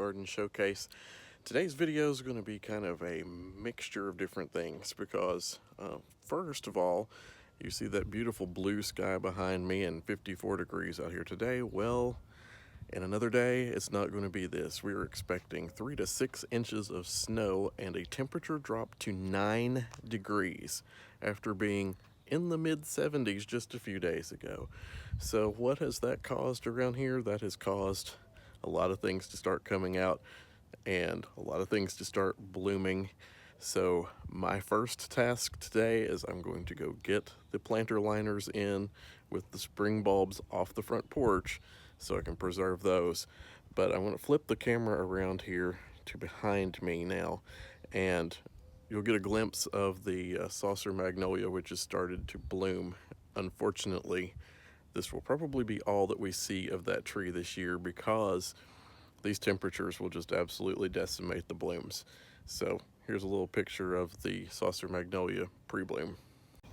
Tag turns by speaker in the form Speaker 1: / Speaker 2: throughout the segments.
Speaker 1: garden showcase. Today's video is going to be kind of a mixture of different things because first of all, you see that beautiful blue sky behind me and 54 degrees out here today. Well, in another day, it's not going to be this. We are expecting 3 to 6 inches of snow and a temperature drop to 9 degrees after being in the mid 70s just a few days ago. So what has that caused around here? That has caused a lot of things to start coming out and a lot of things to start blooming. So my first task today is I'm going to go get the planter liners in with the spring bulbs off the front porch so I can preserve those. But I want to flip the camera around here to behind me now, and you'll get a glimpse of the saucer magnolia, which has started to bloom. Unfortunately, this will probably be all that we see of that tree this year because these temperatures will just absolutely decimate the blooms. So here's a little picture of the saucer magnolia pre-bloom.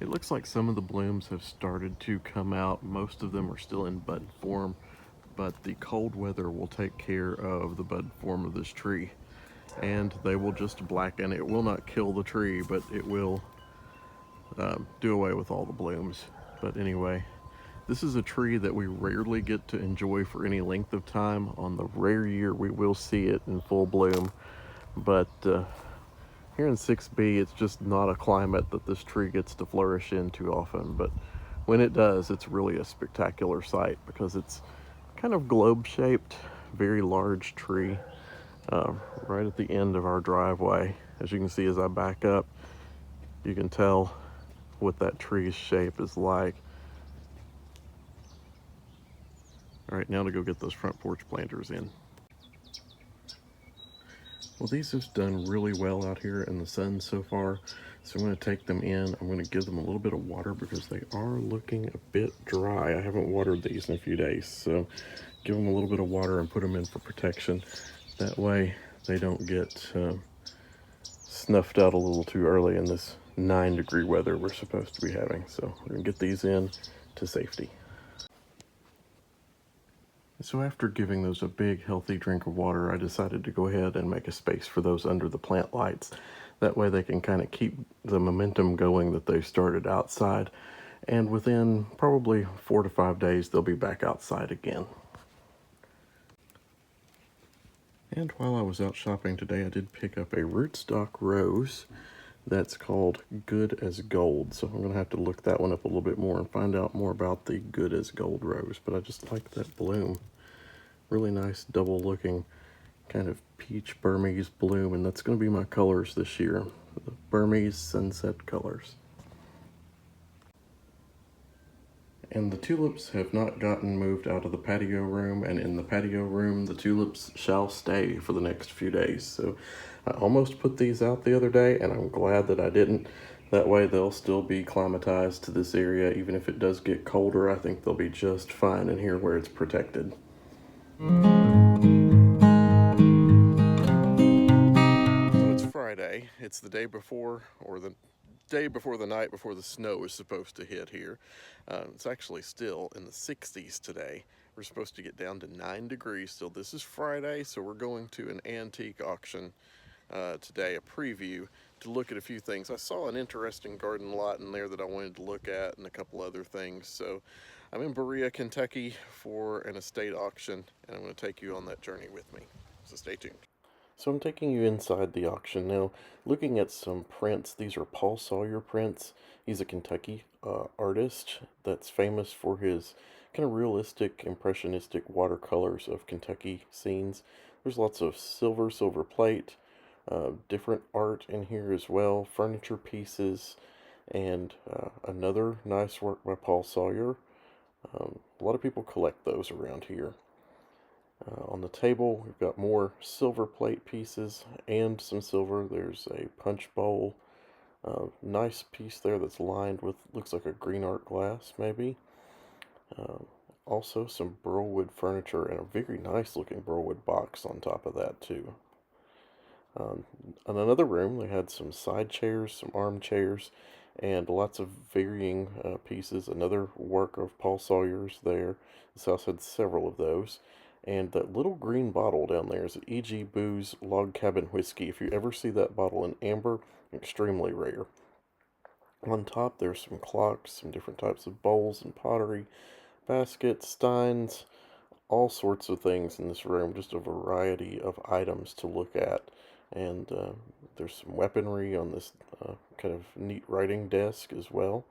Speaker 1: It looks like some of the blooms have started to come out. Most of them are still in bud form, but the cold weather will take care of the bud form of this tree, and they will just blacken. It will not kill the tree, but it will do away with all the blooms. But anyway, this is a tree that we rarely get to enjoy for any length of time. On the rare year we will see it in full bloom, but here in 6B, it's just not a climate that this tree gets to flourish in too often. But when it does, it's really a spectacular sight because it's kind of globe-shaped, very large tree right at the end of our driveway. As you can see, as I back up, you can tell what that tree's shape is like. All right, now to go get those front porch planters in. Well, these have done really well out here in the sun so far, so I'm going to take them in. I'm going to give them a little bit of water because they are looking a bit dry. I haven't watered these in a few days, so give them a little bit of water and put them in for protection. That way they don't get snuffed out a little too early in this 9-degree weather we're supposed to be having. So we're going to get these in to safety. So after giving those a big healthy drink of water, I decided to go ahead and make a space for those under the plant lights. That way they can kind of keep the momentum going that they started outside. And within probably 4 to 5 days, they'll be back outside again. And while I was out shopping today, I did pick up a rootstock rose that's called Good as Gold. So I'm going to have to look that one up a little bit more and find out more about the Good as Gold rose. But I just like that bloom. Really nice double looking kind of peach Burmese bloom, and that's going to be my colors this year, the Burmese sunset colors. And the tulips have not gotten moved out of the patio room, and in the patio room the tulips shall stay for the next few days. So I almost put these out the other day, and I'm glad that I didn't. That way they'll still be climatized to this area. Even if it does get colder, I think they'll be just fine in here where it's protected. So it's Friday. It's the day before, or the day before the night before the snow is supposed to hit here. It's actually still in the 60s today. We're supposed to get down to 9 degrees still. This is Friday, so we're going to an antique auction today, a preview, to look at a few things. I saw an interesting garden lot in there that I wanted to look at, and a couple other things. So I'm in Berea, Kentucky for an estate auction, and I'm going to take you on that journey with me. So stay tuned. So I'm taking you inside the auction now, looking at some prints. These are Paul Sawyer prints. He's a Kentucky artist that's famous for his kind of realistic, impressionistic watercolors of Kentucky scenes. There's lots of silver plate, different art in here as well, furniture pieces, and another nice work by Paul Sawyer. A lot of people collect those around here. On the table, we've got more silver plate pieces and some silver. There's a punch bowl. Nice piece there that's lined with, looks like a green art glass, maybe. Also some burlwood furniture and a very nice looking burlwood box on top of that, too. In another room, they had some side chairs, some armchairs, and lots of varying pieces. Another work of Paul Sawyer's there. This house had several of those. And that little green bottle down there is E.G. Booze Log Cabin Whiskey. If you ever see that bottle in amber, extremely rare. On top there's some clocks, some different types of bowls and pottery, baskets, steins, all sorts of things in this room, just a variety of items to look at. And there's some weaponry on this kind of neat writing desk as well.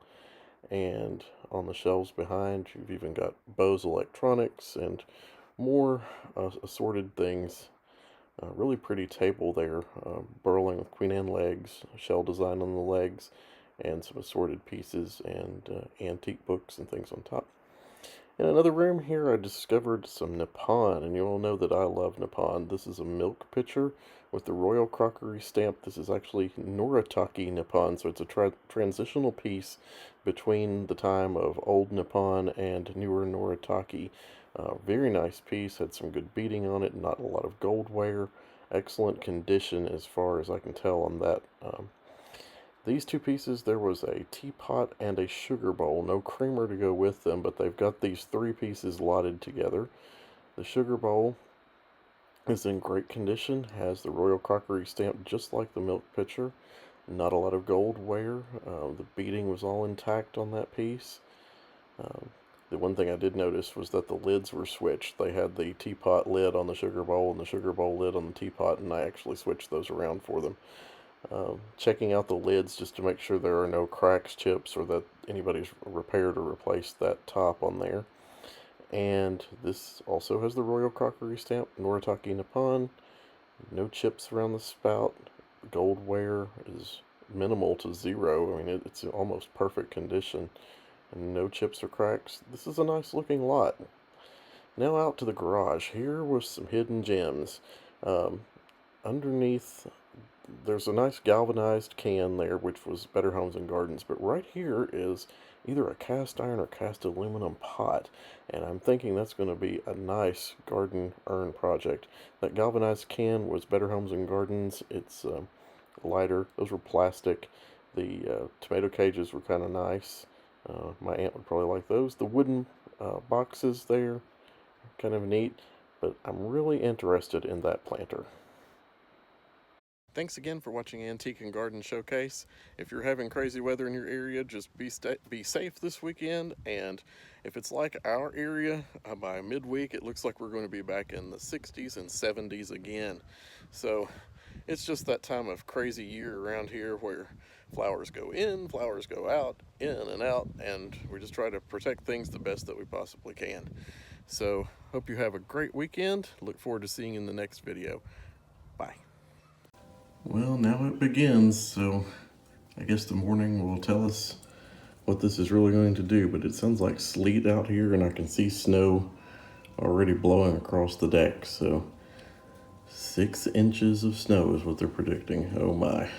Speaker 1: And on the shelves behind, you've even got Bose electronics and more assorted things. Really pretty table there, burling with Queen Anne legs, shell design on the legs, and some assorted pieces and antique books and things on top. In another room here, I discovered some Nippon, and you all know that I love Nippon. This is a milk pitcher with the Royal Crockery stamp. This is actually Noritake Nippon, so it's a transitional piece between the time of old Nippon and newer Noritake. Very nice piece, had some good beading on it, not a lot of gold wear. Excellent condition as far as I can tell on that. These two pieces, there was a teapot and a sugar bowl. No creamer to go with them, but they've got these three pieces lotted together. The sugar bowl is in great condition, has the Royal Crockery stamp just like the milk pitcher. Not a lot of gold wear. The beading was all intact on that piece. The one thing I did notice was that the lids were switched. They had the teapot lid on the sugar bowl and the sugar bowl lid on the teapot, and I actually switched those around for them. Checking out the lids just to make sure there are no cracks, chips, or that anybody's repaired or replaced that top on there. And this also has the Royal Crockery stamp, Noritake Nippon. No chips around the spout. Gold wear is minimal to zero. I mean, it's in almost perfect condition. And no chips or cracks. This is a nice looking lot. Now out to the garage. Here was some hidden gems. Underneath, there's a nice galvanized can there, which was Better Homes and Gardens, but right here is either a cast iron or cast aluminum pot, and I'm thinking that's going to be a nice garden urn project. That galvanized can was Better Homes and Gardens. It's lighter. Those were plastic. The tomato cages were kind of nice. My aunt would probably like those. The wooden boxes there, kind of neat, but I'm really interested in that planter. Thanks again for watching Antique and Garden Showcase. If you're having crazy weather in your area, just be safe this weekend. And if it's like our area, by midweek, it looks like we're going to be back in the 60s and 70s again. So it's just that time of crazy year around here where flowers go in, flowers go out, in and out, and we just try to protect things the best that we possibly can. So hope you have a great weekend. Look forward to seeing you in the next video. Bye. Well, now it begins, so I guess the morning will tell us what this is really going to do, but it sounds like sleet out here, and I can see snow already blowing across the deck, so 6 inches of snow is what they're predicting. Oh my.